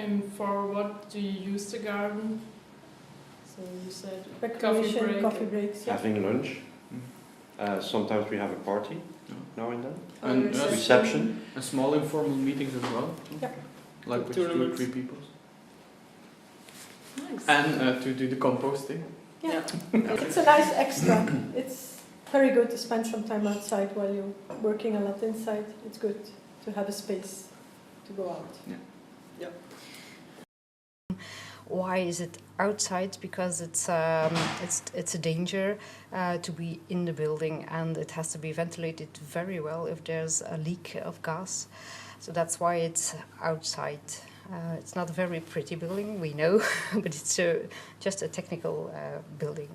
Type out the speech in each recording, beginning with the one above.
And for what do you use the garden? So you said coffee breaks. Yeah. Having lunch. Sometimes we have a party now and then. And reception. And small informal meetings as well. Yeah. Like with 2 or 3 people. Nice. And to do the composting. Yeah. It's a nice extra. It's very good to spend some time outside while you're working a lot inside. It's good to have a space to go out. Yeah. Why is it outside? Because it's a danger to be in the building, and it has to be ventilated very well if there's a leak of gas. So that's why it's outside. It's not a very pretty building, we know, but it's just a technical building.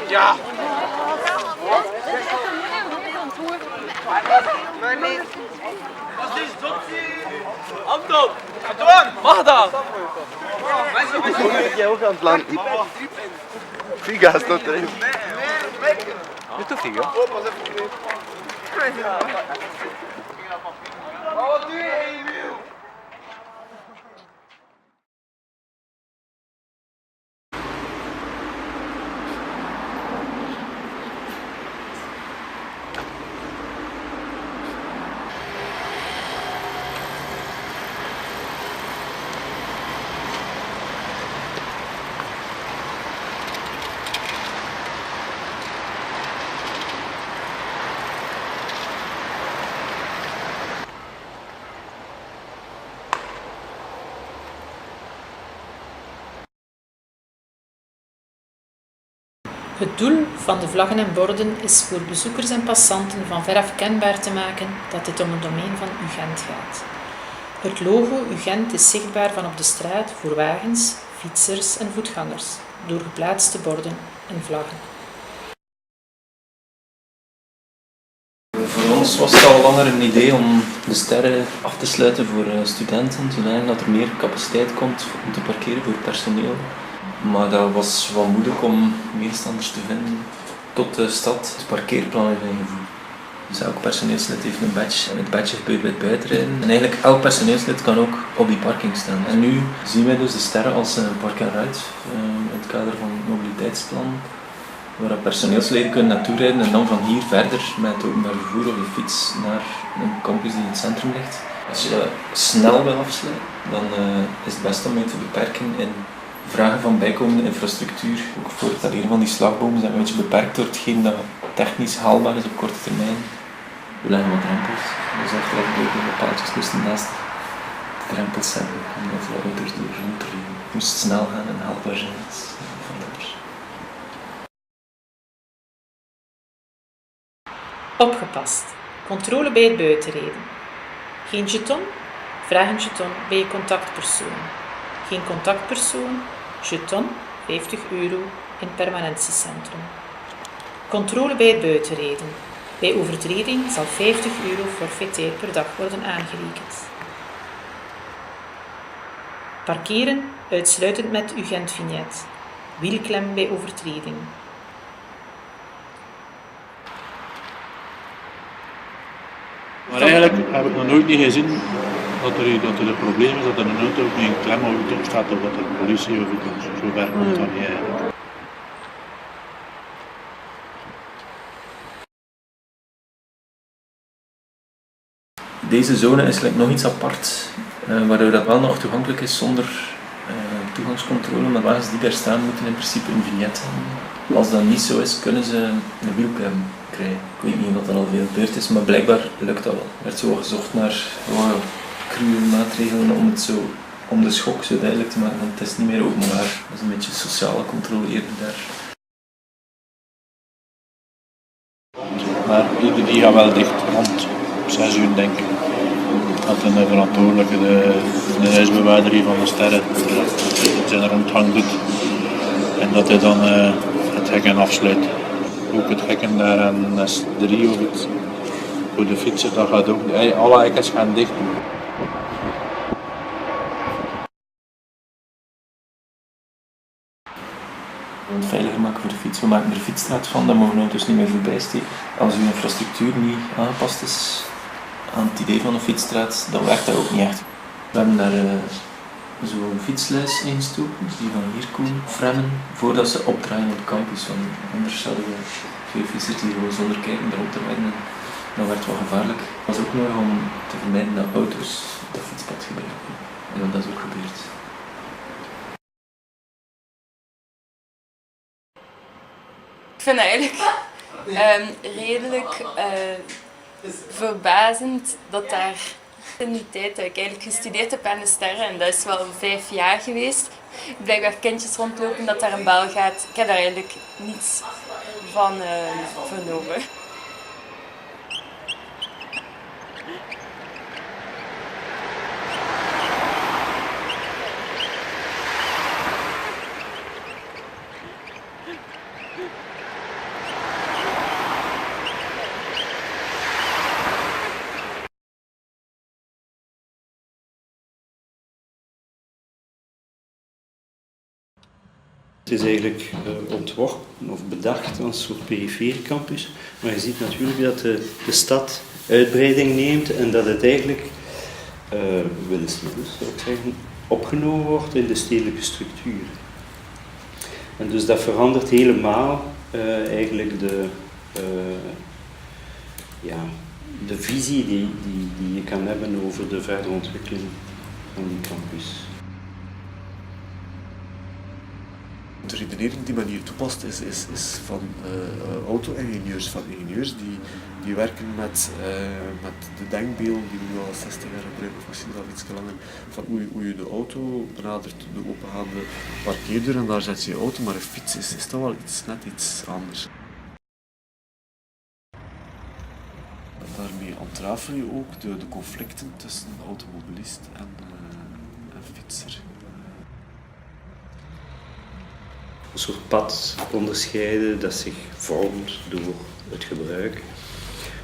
Ja. Wat is dat? Anton! Anton! Mag dat? Jij ook aan het land. Figa staat erin. Is toch Figa? Wat doe je, Emiel? Het doel van de vlaggen en borden is voor bezoekers en passanten van veraf kenbaar te maken dat het om een domein van Ghent gaat. Het logo Ghent is zichtbaar van op de straat voor wagens, fietsers en voetgangers, door geplaatste borden en vlaggen. Voor ons was het al langer een idee om de Sterre af te sluiten voor studenten, zodat er meer capaciteit komt om te parkeren voor personeel. Maar dat was wel moeilijk om meestanders te vinden tot de stad het parkeerplan heeft ingevoerd. Dus elk personeelslid heeft een badge en het badge gebeurt bij het buitenrijden. En eigenlijk elk personeelslid kan ook op die parking staan. En nu zien wij dus de Sterre als een park-and-ride het kader van het mobiliteitsplan, waar personeelsleden kunnen naartoe rijden en dan van hier verder met het openbaar vervoer of de fiets naar een campus die in het centrum ligt. Als je dat snel wil afsluiten, dan is het best om je te beperken in vragen van bijkomende infrastructuur. Ook voor het installeren van die slagbomen zijn we een beetje beperkt door hetgeen dat technisch haalbaar is op korte termijn. We leggen wat drempels. Dus dat gelijk de paaltjes moesten naast de drempels zetten, omdat de auto's door rond te rijden. Het moest snel gaan en haalbaar zijn. Van anders. Opgepast. Controle bij het buitenrijden. Geen jeton? Vraag een jeton bij je contactpersoon. Geen contactpersoon? Jeton, €50 in permanentiecentrum. Controle bij het buitenrijden. Bij overtreding zal €50 forfaitair per dag worden aangerekend. Parkeren uitsluitend met uw Gent-vignet. Wielklem bij overtreding. Maar eigenlijk heb ik nog nooit niet gezien dat er een probleem is dat er een auto met een klem op staat of dat er politie of iets zo ver komt dan niet eigenlijk. Deze zone is nog iets apart, waardoor dat wel nog toegankelijk is zonder toegangscontrole, maar wagens die daar staan moeten in principe een vignet hebben. Als dat niet zo is, kunnen ze een wielklem krijgen. Ik weet niet of dat al veel gebeurd is, maar blijkbaar lukt dat wel. Er werd zo gezocht naar cruwe maatregelen om de schok zo duidelijk te maken, want het is niet meer openbaar. Dat is een beetje sociale controle eerder daar. Maar die gaat wel dicht, rond 6 uur denk ik. Dat een verantwoordelijke, de huisbewaarder hier van de Sterre, zijn rondgang doet. En dat hij dan het hekken afsluit. Ook het hekken daar aan S3 of iets. Voor de fietsen, dat gaat ook. Alle hekken gaan dicht. Het veiliger maken voor de fiets. We maken er een fietsstraat van, daar mogen auto's niet meer voorbij steken. Als uw infrastructuur niet aangepast is aan het idee van een fietsstraat, dan werkt dat ook niet echt. We hebben daar zo'n fietsluis ingestoken, die van hier komen, fremmen, voordat ze opdraaien op de campus. Want anders zouden we veel fietsers die gewoon zonder kijken erop te rijden. Dat werd wel gevaarlijk. Dat was ook nog om te vermijden dat auto's dat fietspad gebruiken. En dat is ook gebeurd. Ik vind het eigenlijk redelijk verbazend dat daar in die tijd dat ik eigenlijk gestudeerd heb aan de Sterre, en dat is wel 5 jaar geweest, blijkbaar kindjes rondlopen dat daar een bel gaat. Ik heb daar eigenlijk niets van vernomen. Het is eigenlijk ontworpen of bedacht als een soort perifere campus, maar je ziet natuurlijk dat de stad uitbreiding neemt en dat het eigenlijk, willens zou ik zeggen, opgenomen wordt in de stedelijke structuur. En dus dat verandert helemaal eigenlijk de visie die je kan hebben over de verdere ontwikkeling van die campus. De redenering die men hier toepast is van auto-ingenieurs, van ingenieurs die werken met de denkbeelden die we nu al 60 jaar gebruiken, of misschien al iets langer, van hoe je de auto benadert, de opengaande parkeerdeur en daar zet je je auto, maar een fiets is toch wel net iets anders. Daarmee ontrafel je ook de conflicten tussen automobilist en fietser. Een soort pad onderscheiden dat zich vormt door het gebruik.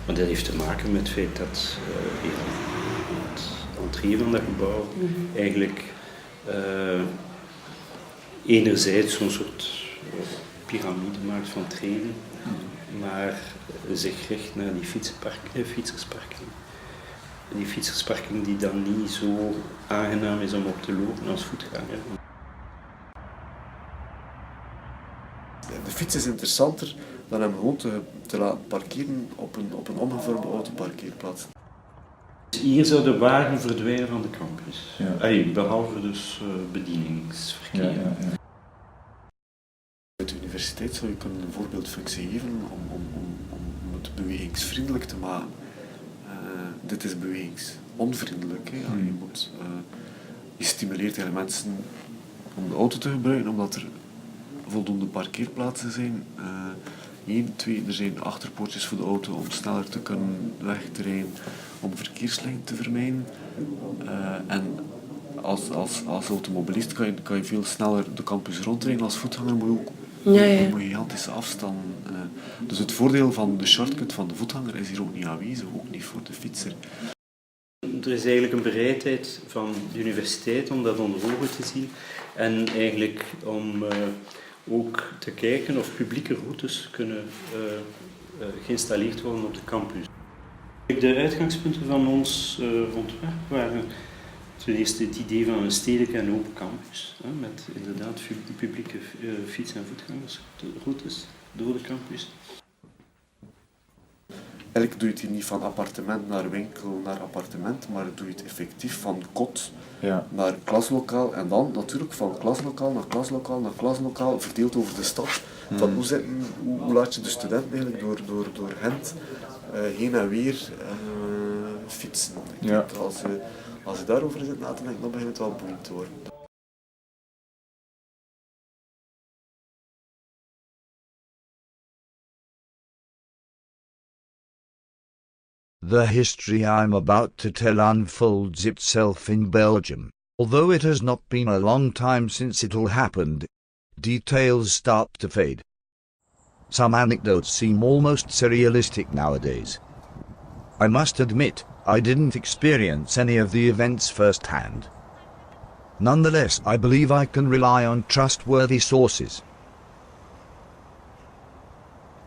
Maar dat heeft te maken met het feit dat het entree van dat gebouw eigenlijk enerzijds zo'n soort piramide maakt van treden, maar zich richt naar die fietsersparking. Die fietsersparking die dan niet zo aangenaam is om op te lopen als voetganger. Fiets is interessanter dan hem gewoon te laten parkeren op een omgevormde autoparkeerplaats. Hier zou de wagen verdwijnen van de campus. Ja. Behalve dus bedieningsverkeer. Ja. Uit de universiteit zou je kunnen een voorbeeldfunctie geven om het bewegingsvriendelijk te maken. Dit is bewegingsonvriendelijk. Hè. Je stimuleert eigenlijk mensen om de auto te gebruiken, omdat er voldoende parkeerplaatsen zijn. 1, 2, er zijn achterpoortjes voor de auto om sneller te kunnen weg te rijden, om verkeerslijnen te vermijden. En als automobilist kan je veel sneller de campus rondrijden. Als voetganger moet je ook gigantische afstanden. Dus het voordeel van de shortcut van de voetganger is hier ook niet aanwezig, ook niet voor de fietser. Er is eigenlijk een bereidheid van de universiteit om dat onder ogen te zien en eigenlijk om ook te kijken of publieke routes kunnen geïnstalleerd worden op de campus. De uitgangspunten van ons ontwerp waren ten eerste het idee van een stedelijke en open campus, met inderdaad publieke fiets- en voetgangersroutes door de campus. Eigenlijk doe je het hier niet van appartement naar winkel naar appartement, maar doe je het effectief van kot naar klaslokaal en dan natuurlijk van klaslokaal naar klaslokaal naar klaslokaal, verdeeld over de stad. Van hoe laat je de studenten eigenlijk door Ghent heen en weer fietsen. Ik denk, als je daarover zit na te denken, dan begint het wel boeiend te worden. The history I'm about to tell unfolds itself in Belgium. Although it has not been a long time since it all happened, details start to fade. Some anecdotes seem almost surrealistic nowadays. I must admit, I didn't experience any of the events firsthand. Nonetheless, I believe I can rely on trustworthy sources.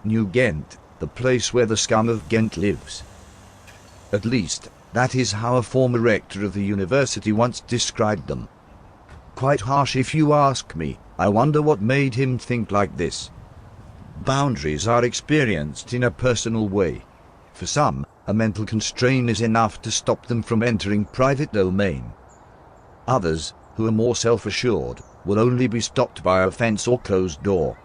New Ghent, the place where the scum of Ghent lives. At least, that is how a former rector of the university once described them. Quite harsh if you ask me. I wonder what made him think like this. Boundaries are experienced in a personal way. For some, a mental constraint is enough to stop them from entering private domain. Others, who are more self-assured, will only be stopped by a fence or closed door.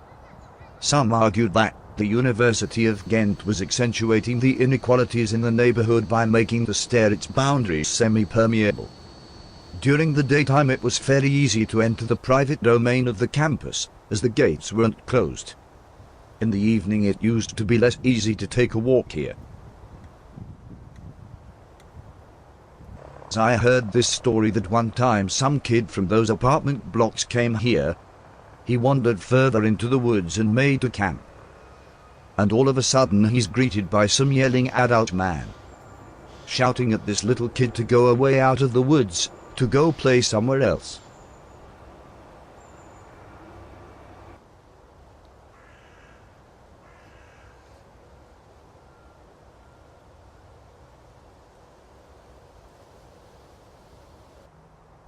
Some argued that the University of Ghent was accentuating the inequalities in the neighborhood by making the Sterre its boundaries semi-permeable. During the daytime it was fairly easy to enter the private domain of the campus, as the gates weren't closed. In the evening it used to be less easy to take a walk here. I heard this story that one time some kid from those apartment blocks came here. He wandered further into the woods and made a camp. And all of a sudden he's greeted by some yelling adult man, shouting at this little kid to go away out of the woods, to go play somewhere else.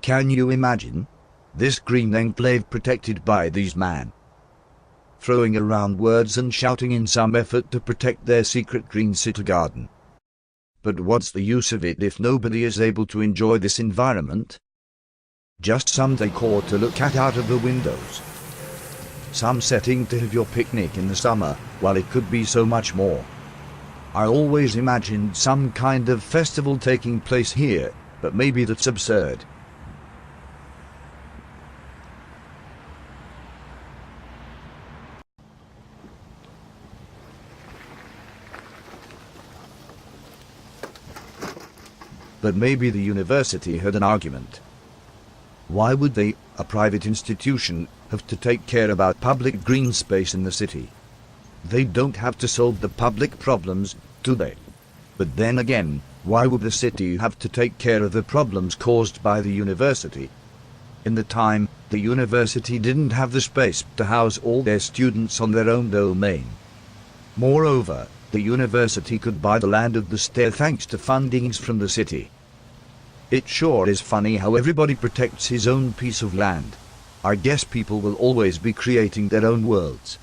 Can you imagine? This green enclave protected by these men, throwing around words and shouting in some effort to protect their secret green city garden. But what's the use of it if nobody is able to enjoy this environment? Just some decor to look at out of the windows. Some setting to have your picnic in the summer, while it could be so much more. I always imagined some kind of festival taking place here, but maybe that's absurd. But maybe the university had an argument. Why would they, a private institution, have to take care about public green space in the city? They don't have to solve the public problems, do they? But then again, why would the city have to take care of the problems caused by the university? In the time, the university didn't have the space to house all their students on their own domain. Moreover, the university could buy the land of the Sterre thanks to fundings from the city. It sure is funny how everybody protects his own piece of land. I guess people will always be creating their own worlds.